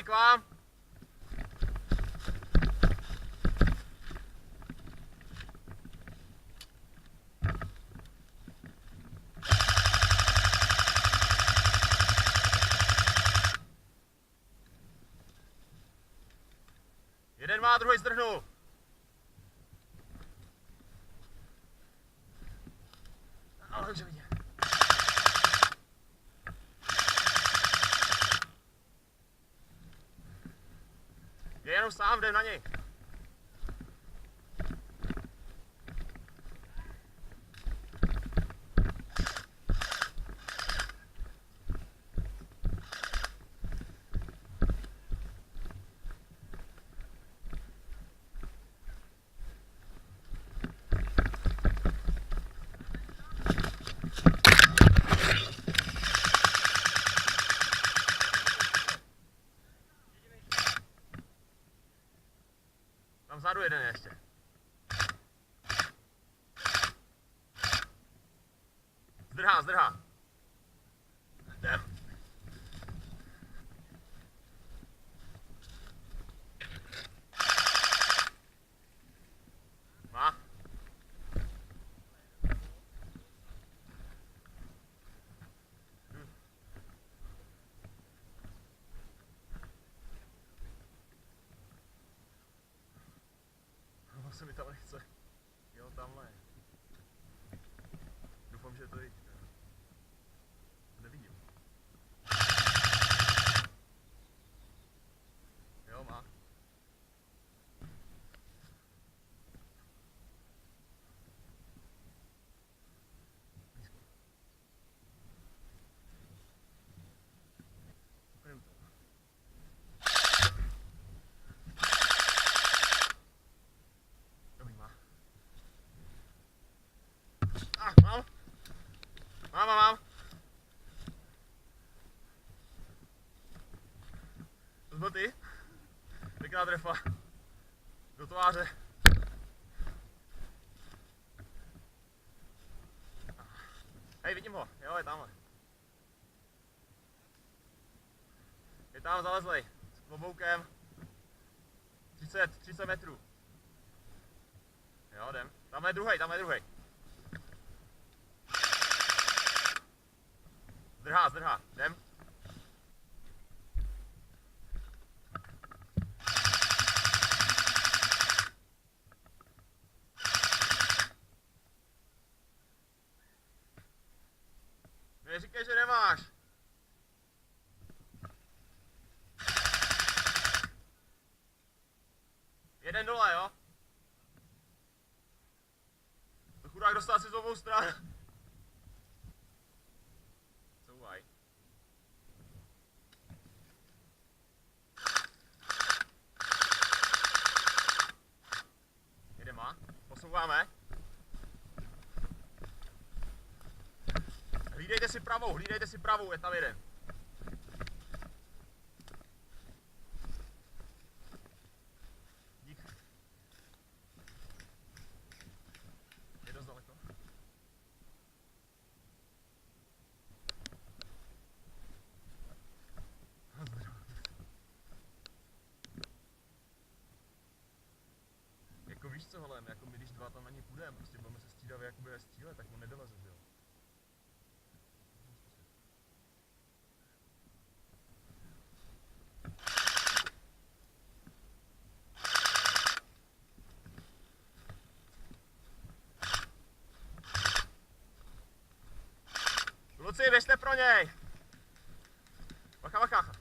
Mají k vám. Jeden má, druhý zdrhnul. Ale dobře vidím. Je jenom sám, jdem na něj. Tam vzadu jeden ještě. Zdrhá, zdrhá. Jdem. Má. Se mi tam nechce. Jo, tamhle. Doufám, že je to jít. Nevidím. Jo, má. Mám. Mám. To byl ty? Pěkná trefa. Do tváře. Hej, vidím ho. Jo, je tamhle. Je tam zalezlej. S kloboukem. 30 metrů. Jo, jdem. Tam je druhej. Zdrhá, jdem. Neříkej, že nemáš. Jeden dole, jo? To chudák dostal si z obou stran. Couvaj. Jeden má. Posouváme. Hlídejte si pravou, je tam jeden. Dík. Je dost daleko. Jako víš co, hele, jako my když dva tam na něj půjdeme, prostě budeme se střídavě jakoby ve stříle, tak on nedoleze, že jo? Kluci, běžte pro něj! Bacha.